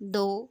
2,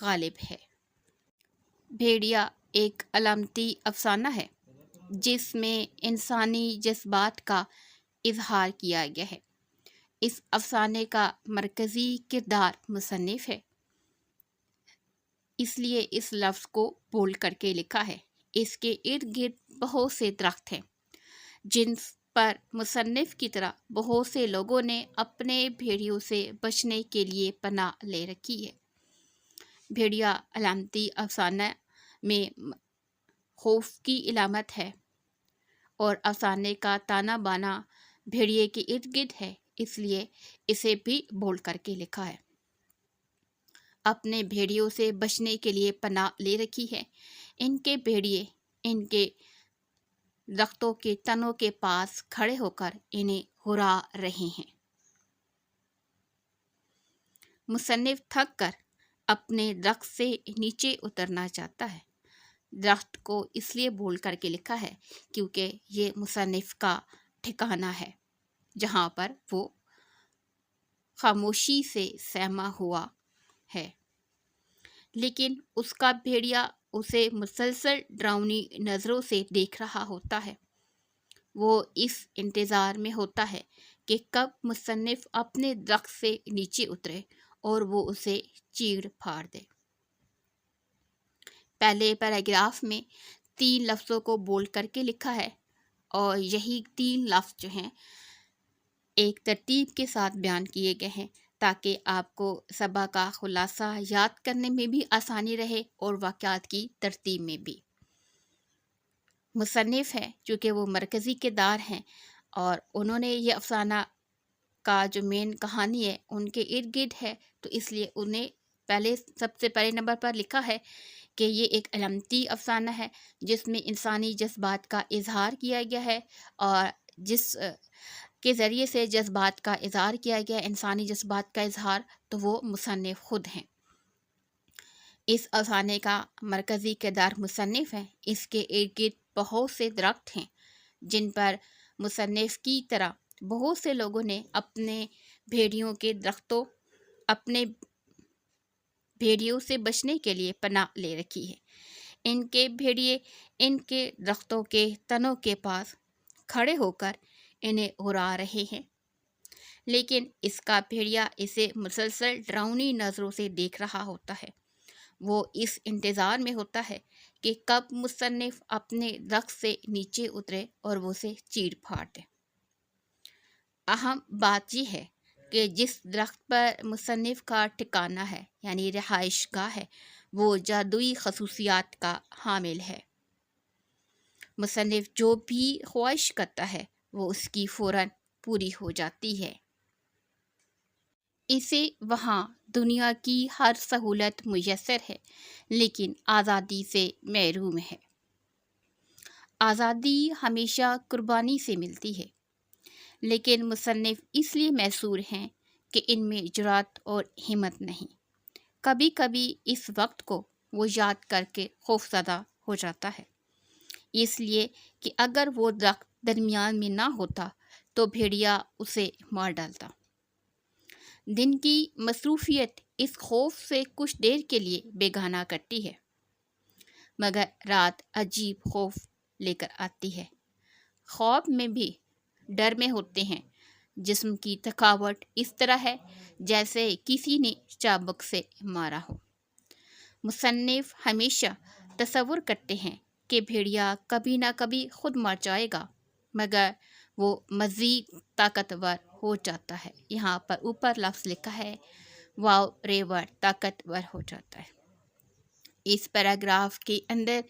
غالب ہے۔ بھیڑیا ایک علامتی افسانہ ہے جس میں انسانی جذبات کا اظہار کیا گیا ہے۔ اس افسانے کا مرکزی کردار مصنف ہے، اس لیے اس لفظ کو بول کر کے لکھا ہے۔ اس کے ارد گرد بہت سے درخت ہیں جن پر مصنف کی طرح بہت سے لوگوں نے اپنے بھیڑیوں سے بچنے کے لیے پناہ لے رکھی ہے۔ بھیڑیا علامتی افسانہ میں خوف کی علامت ہے اور افسانے کا تانا بانا بھیڑیے کے ارد گرد ہے، اس لیے اسے بھی بول کر کے لکھا ہے۔ اپنے بھیڑیوں سے بچنے کے لیے پناہ لے رکھی ہے۔ ان کے بھیڑیے ان کے درختوں کے تنوں کے پاس کھڑے ہو کر انہیں ہرا رہے ہیں۔ مصنف تھک کر اپنے درخت سے نیچے اترنا چاہتا ہے۔ درخت کو اس لیے بول کر کے لکھا ہے کیونکہ یہ مصنف کا ٹھکانہ ہے جہاں پر وہ خاموشی سے سہما ہوا ہے، لیکن اس کا بھیڑیا اسے مسلسل ڈراؤنی نظروں سے دیکھ رہا ہوتا ہے۔ وہ اس انتظار میں ہوتا ہے کہ کب مصنف اپنے درخت سے نیچے اترے اور وہ اسے چیڑ پھاڑ دے۔ پہلے پیراگراف میں 3 لفظوں کو بول کر کے لکھا ہے اور یہی 3 لفظ جو ہیں ایک ترتیب کے ساتھ بیان کیے گئے ہیں تاکہ آپ کو سبا کا خلاصہ یاد کرنے میں بھی آسانی رہے اور واقعات کی ترتیب میں بھی۔ مصنف ہے چونکہ وہ مرکزی کردار ہیں اور انہوں نے یہ افسانہ کا جو مین کہانی ہے ان کے ارد گرد ہے، تو اس لیے انہیں سب سے پہلے نمبر پر لکھا ہے کہ یہ ایک علامتی افسانہ ہے جس میں انسانی جذبات کا اظہار کیا گیا ہے، اور جس کے ذریعے سے جذبات کا اظہار کیا گیا ہے، انسانی جذبات کا اظہار، تو وہ مصنف خود ہیں۔ اس افسانے کا مرکزی کردار مصنف ہے۔ اس کے ارد گرد بہت سے درخت ہیں جن پر مصنف کی طرح بہت سے لوگوں نے اپنے بھیڑیوں سے بچنے کے لیے پناہ لے رکھی ہے۔ ان کے بھیڑیے ان کے درختوں کے تنوں کے پاس کھڑے ہو کر انہیں ہرا رہے ہیں، لیکن اس کا بھیڑیا اسے مسلسل ڈراؤنی نظروں سے دیکھ رہا ہوتا ہے۔ وہ اس انتظار میں ہوتا ہے کہ کب مصنف اپنے درخت سے نیچے اترے اور وہ اسے چیڑ پھاڑ دے۔ اہم بات یہ ہے کہ جس درخت پر مصنف کا ٹھکانہ ہے یعنی رہائش گاہ ہے، وہ جادوئی خصوصیات کا حامل ہے۔ مصنف جو بھی خواہش کرتا ہے وہ اس کی فوراً پوری ہو جاتی ہے۔ اسے وہاں دنیا کی ہر سہولت میسر ہے لیکن آزادی سے محروم ہے۔ آزادی ہمیشہ قربانی سے ملتی ہے، لیکن مصنف اس لیے محصور ہیں کہ ان میں جرات اور ہمت نہیں۔ کبھی کبھی اس وقت کو وہ یاد کر کے خوفزدہ ہو جاتا ہے، اس لیے کہ اگر وہ درخت درمیان میں نہ ہوتا تو بھیڑیا اسے مار ڈالتا۔ دن کی مصروفیت اس خوف سے کچھ دیر کے لیے بیگانہ کرتی ہے، مگر رات عجیب خوف لے کر آتی ہے۔ خواب میں بھی ڈر میں ہوتے ہیں۔ جسم کی تھکاوٹ اس طرح ہے جیسے کسی نے چابک سے مارا ہو۔ مصنف ہمیشہ تصور کرتے ہیں کہ بھیڑیا کبھی نہ کبھی خود مر جائے گا، مگر وہ مزید طاقتور ہو جاتا ہے۔ یہاں پر اوپر لفظ لکھا ہے واو ریور، طاقتور ہو جاتا ہے۔ اس پیراگراف کے اندر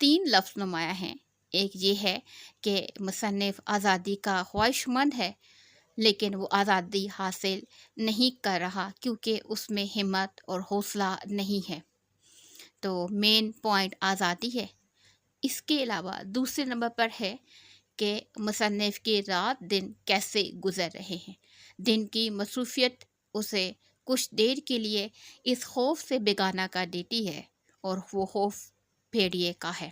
3 لفظ نمایاں ہیں۔ ایک یہ ہے کہ مصنف آزادی کا خواہش مند ہے لیکن وہ آزادی حاصل نہیں کر رہا کیونکہ اس میں ہمت اور حوصلہ نہیں ہے، تو مین پوائنٹ آزادی ہے۔ اس کے علاوہ دوسرے نمبر پر ہے کہ مصنف کے رات دن کیسے گزر رہے ہیں۔ دن کی مصروفیت اسے کچھ دیر کے لیے اس خوف سے بیگانہ کر دیتی ہے اور وہ خوف بھیڑیے کا ہے،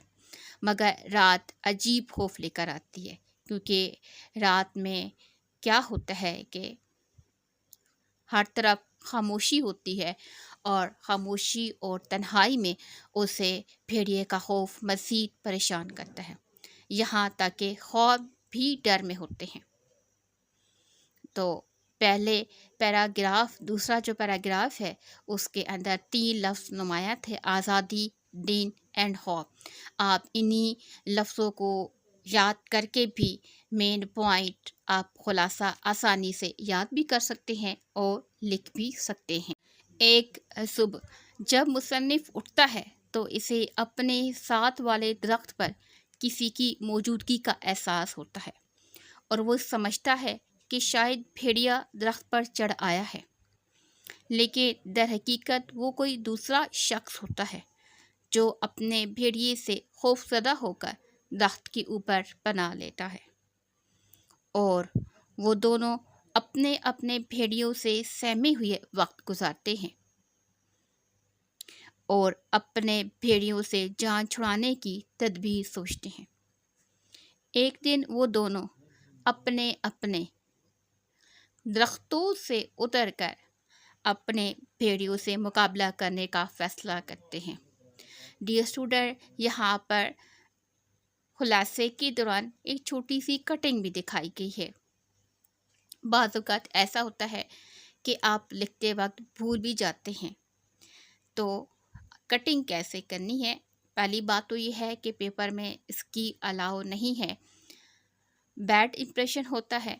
مگر رات عجیب خوف لے کر آتی ہے کیونکہ رات میں کیا ہوتا ہے کہ ہر طرف خاموشی ہوتی ہے اور خاموشی اور تنہائی میں اسے بھیڑیے کا خوف مزید پریشان کرتا ہے، یہاں تک کہ خواب بھی ڈر میں ہوتے ہیں۔ تو پہلے پیراگراف، دوسرا جو پیراگراف ہے اس کے اندر 3 لفظ نمایاں تھے: آزادی، دین اینڈ خوف۔ آپ انہی لفظوں کو یاد کر کے بھی مین پوائنٹ آپ خلاصہ آسانی سے یاد بھی کر سکتے ہیں اور لکھ بھی سکتے ہیں۔ ایک صبح جب مصنف اٹھتا ہے تو اسے اپنے ساتھ والے درخت پر کسی کی موجودگی کا احساس ہوتا ہے، اور وہ سمجھتا ہے کہ شاید بھیڑیا درخت پر چڑھ آیا ہے، لیکن در حقیقت وہ کوئی دوسرا شخص ہوتا ہے جو اپنے بھیڑیے سے خوف زدہ ہو کر درخت کے اوپر پناہ لیتا ہے، اور وہ دونوں اپنے اپنے بھیڑیوں سے سہمے ہوئے وقت گزارتے ہیں اور اپنے بھیڑیوں سے جان چھڑانے کی تدبیر سوچتے ہیں۔ ایک دن وہ دونوں اپنے اپنے درختوں سے اتر کر اپنے بھیڑیوں سے مقابلہ کرنے کا فیصلہ کرتے ہیں۔ ڈیئر اسٹوڈنٹ، یہاں پر خلاصے کے دوران ایک چھوٹی سی کٹنگ بھی دکھائی گئی ہے۔ بعض اوقات ایسا ہوتا ہے کہ آپ لکھتے وقت بھول بھی جاتے ہیں، تو کٹنگ کیسے کرنی ہے؟ پہلی بات تو یہ ہے کہ پیپر میں اس کی الاؤ نہیں ہے، بیڈ امپریشن ہوتا ہے،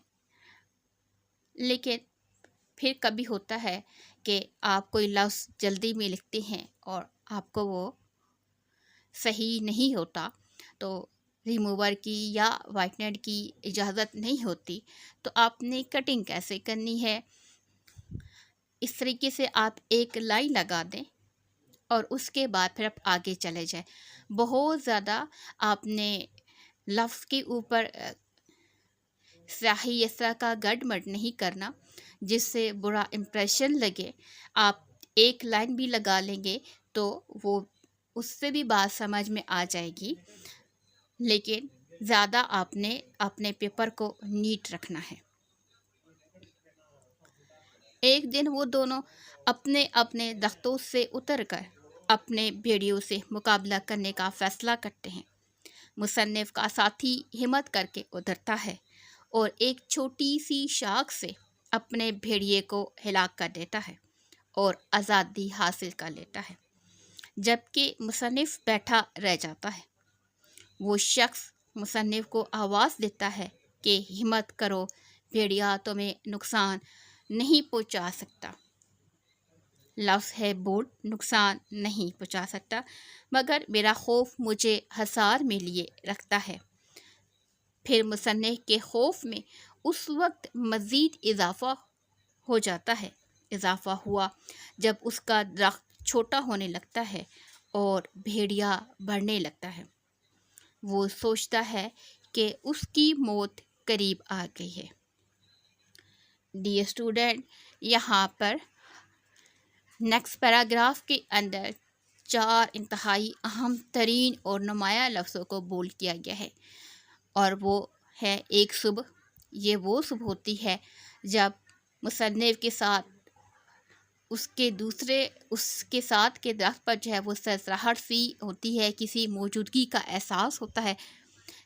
لیکن پھر کبھی ہوتا ہے کہ آپ کوئی لفظ جلدی میں لکھتے ہیں اور آپ کو وہ صحیح نہیں ہوتا، تو ریموور کی یا وائٹنر کی اجازت نہیں ہوتی، تو آپ نے کٹنگ کیسے کرنی ہے؟ اس طریقے سے آپ ایک لائن لگا دیں اور اس کے بعد پھر آپ آگے چلے جائیں۔ بہت زیادہ آپ نے لفظ کے اوپر سیاہی اس طرح کا گڈ مڈ نہیں کرنا جس سے برا امپریشن لگے۔ آپ ایک لائن بھی لگا لیں گے تو وہ اس سے بھی بات سمجھ میں آ جائے گی، لیکن زیادہ آپ نے اپنے پیپر کو نیٹ رکھنا ہے۔ ایک دن وہ دونوں اپنے اپنے درختوں سے اتر کر اپنے بھیڑیوں سے مقابلہ کرنے کا فیصلہ کرتے ہیں۔ مصنف کا ساتھی ہمت کر کے اترتا ہے اور ایک چھوٹی سی شاخ سے اپنے بھیڑیے کو ہلاک کر دیتا ہے اور آزادی حاصل کر لیتا ہے، جبکہ مصنف بیٹھا رہ جاتا ہے۔ وہ شخص مصنف کو آواز دیتا ہے کہ ہمت کرو، بھیڑیا تمہیں نقصان نہیں پہنچا سکتا۔ لفظ ہے بولڈ، نقصان نہیں پہنچا سکتا، مگر میرا خوف مجھے حصار میں لیے رکھتا ہے۔ پھر مصنف کے خوف میں اس وقت مزید اضافہ ہو جاتا ہے۔ اضافہ ہوا جب اس کا درخت چھوٹا ہونے لگتا ہے اور بھیڑیا بڑھنے لگتا ہے۔ وہ سوچتا ہے کہ اس کی موت قریب آ گئی ہے۔ ڈیئر اسٹوڈنٹ، یہاں پر نیکسٹ پیراگراف کے اندر 4 انتہائی اہم ترین اور نمایاں لفظوں کو بولڈ کیا گیا ہے، اور وہ ہے ایک صبح۔ یہ وہ صبح ہوتی ہے جب مصنف کے ساتھ اس کے ساتھ کے درخت پر جو ہے وہ سرسراہٹ سی ہوتی ہے، کسی موجودگی کا احساس ہوتا ہے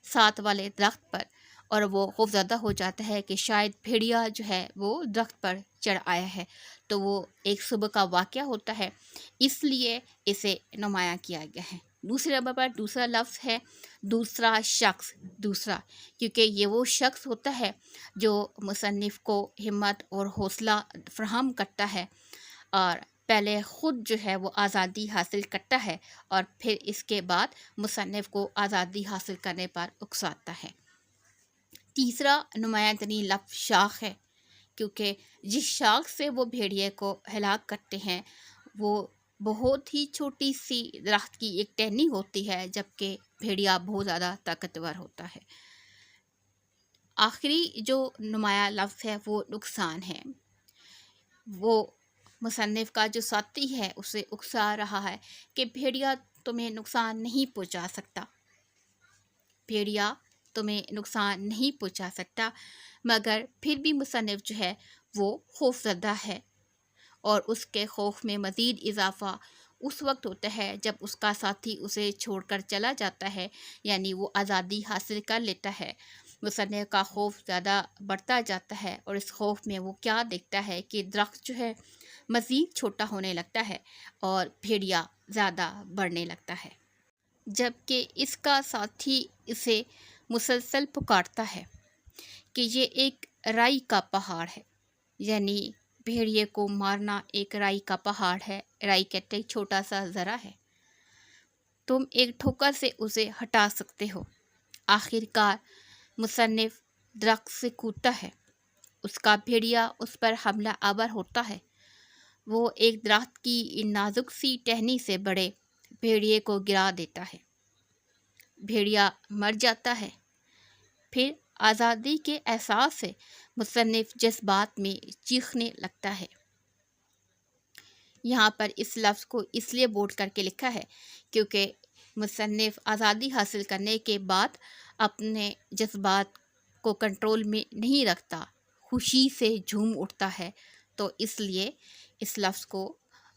ساتھ والے درخت پر، اور وہ خوف زدہ ہو جاتا ہے کہ شاید بھیڑیا جو ہے وہ درخت پر چڑھ آیا ہے۔ تو وہ ایک صبح کا واقعہ ہوتا ہے، اس لیے اسے نمایاں کیا گیا ہے۔ دوسرے نمبر پر دوسرا لفظ ہے دوسرا شخص، دوسرا، کیونکہ یہ وہ شخص ہوتا ہے جو مصنف کو ہمت اور حوصلہ فراہم کرتا ہے، اور پہلے خود جو ہے وہ آزادی حاصل کرتا ہے اور پھر اس کے بعد مصنف کو آزادی حاصل کرنے پر اکساتا ہے۔ تیسرا نمایاں ترین لفظ شاخ ہے، کیونکہ جس شاخ سے وہ بھیڑیے کو ہلاک کرتے ہیں وہ بہت ہی چھوٹی سی درخت کی ایک ٹہنی ہوتی ہے، جبکہ بھیڑیا بہت زیادہ طاقتور ہوتا ہے۔ آخری جو نمایاں لفظ ہے وہ نقصان ہے۔ وہ مصنف کا جو ساتھی ہے اسے اکسا رہا ہے کہ بھیڑیا تمہیں نقصان نہیں پہنچا سکتا، بھیڑیا تمہیں نقصان نہیں پہنچا سکتا، مگر پھر بھی مصنف جو ہے وہ خوف زدہ ہے اور اس کے خوف میں مزید اضافہ اس وقت ہوتا ہے جب اس کا ساتھی اسے چھوڑ کر چلا جاتا ہے، یعنی وہ آزادی حاصل کر لیتا ہے۔ مصنف کا خوف زیادہ بڑھتا جاتا ہے، اور اس خوف میں وہ کیا دیکھتا ہے کہ درخت جو ہے مزید چھوٹا ہونے لگتا ہے اور بھیڑیا زیادہ بڑھنے لگتا ہے، جبکہ اس کا ساتھی اسے مسلسل پکارتا ہے کہ یہ ایک رائی کا پہاڑ ہے، یعنی بھیڑیے کو مارنا ایک رائی کا پہاڑ ہے۔ رائی کہتے ہیں چھوٹا سا ذرہ ہے، تم ایک ٹھوکر سے اسے ہٹا سکتے ہو۔ آخر کار مصنف درخت سے کودتا ہے، اس کا بھیڑیا اس پر حملہ آور ہوتا ہے۔ وہ ایک درخت کی نازک سی ٹہنی سے بڑے بھیڑیے کو گرا دیتا ہے، بھیڑیا مر جاتا ہے۔ پھر آزادی کے احساس سے مصنف جذبات میں چیخنے لگتا ہے۔ یہاں پر اس لفظ کو اس لیے بولڈ کر کے لکھا ہے کیونکہ مصنف آزادی حاصل کرنے کے بعد اپنے جذبات کو کنٹرول میں نہیں رکھتا، خوشی سے جھوم اٹھتا ہے، تو اس لیے اس لفظ کو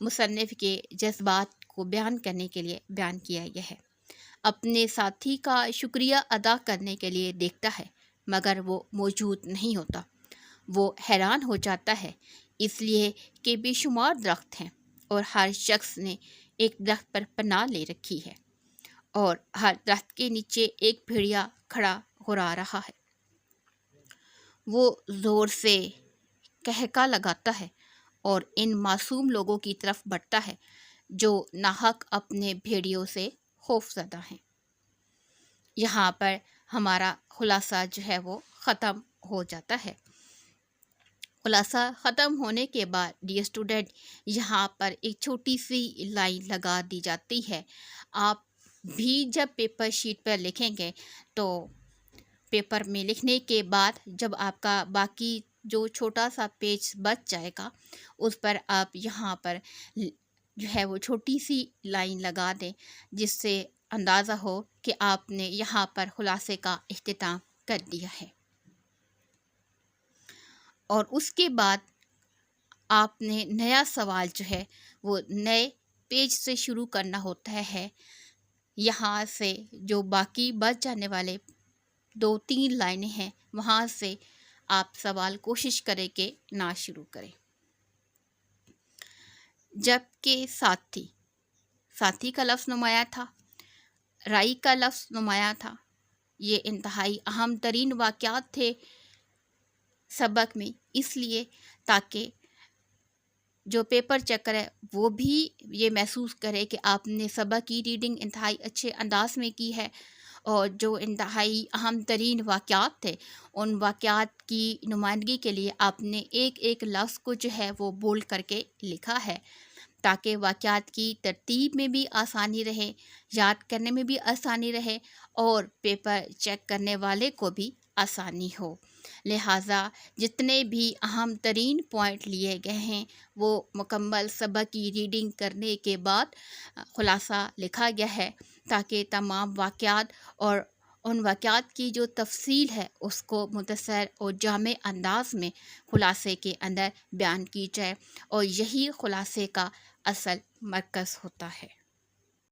مصنف کے جذبات کو بیان کرنے کے لیے بیان کیا گیا ہے۔ اپنے ساتھی کا شکریہ ادا کرنے کے لیے دیکھتا ہے، مگر وہ موجود نہیں ہوتا۔ وہ حیران ہو جاتا ہے، اس لیے کہ بے شمار درخت ہیں اور ہر شخص نے ایک درخت پر پناہ لے رکھی ہے، اور ہر درخت کے نیچے ایک بھیڑیا کھڑا ہو رہا ہے۔ وہ زور سے کہکا لگاتا ہے اور ان معصوم لوگوں کی طرف بڑھتا ہے جو ناحق اپنے بھیڑیوں سے خوف زدہ ہیں۔ یہاں پر ہمارا خلاصہ جو ہے وہ ختم ہو جاتا ہے۔ خلاصہ ختم ہونے کے بعد ڈیئر اسٹوڈنٹ یہاں پر ایک چھوٹی سی لائن لگا دی جاتی ہے۔ آپ بھی جب پیپر شیٹ پر لکھیں گے تو پیپر میں لکھنے کے بعد جب آپ کا باقی جو چھوٹا سا پیج بچ جائے گا اس پر آپ یہاں پر جو ہے وہ چھوٹی سی لائن لگا دیں، جس سے اندازہ ہو کہ آپ نے یہاں پر خلاصے کا اختتام کر دیا ہے۔ اور اس کے بعد آپ نے نیا سوال جو ہے وہ نئے پیج سے شروع کرنا ہوتا ہے۔ یہاں سے جو باقی بچ جانے والے 2-3 لائنیں ہیں وہاں سے آپ سوال کوشش کریں کہ نہ شروع کریں۔ جبکہ ساتھی کا لفظ نمایاں تھا، رائی کا لفظ نمایاں تھا، یہ انتہائی اہم ترین واقعات تھے سبق میں، اس لیے تاکہ جو پیپر چیکر ہے وہ بھی یہ محسوس کرے کہ آپ نے سبق کی ریڈنگ انتہائی اچھے انداز میں کی ہے، اور جو انتہائی اہم ترین واقعات تھے ان واقعات کی نمائندگی کے لیے آپ نے ایک ایک لفظ کو جو ہے وہ بولڈ کر کے لکھا ہے، تاکہ واقعات کی ترتیب میں بھی آسانی رہے، یاد کرنے میں بھی آسانی رہے، اور پیپر چیک کرنے والے کو بھی آسانی ہو۔ لہٰذا جتنے بھی اہم ترین پوائنٹ لیے گئے ہیں وہ مکمل سبق کی ریڈنگ کرنے کے بعد خلاصہ لکھا گیا ہے، تاکہ تمام واقعات اور ان واقعات کی جو تفصیل ہے اس کو مختصر اور جامع انداز میں خلاصے کے اندر بیان کی جائے، اور یہی خلاصے کا اصل مرکز ہوتا ہے۔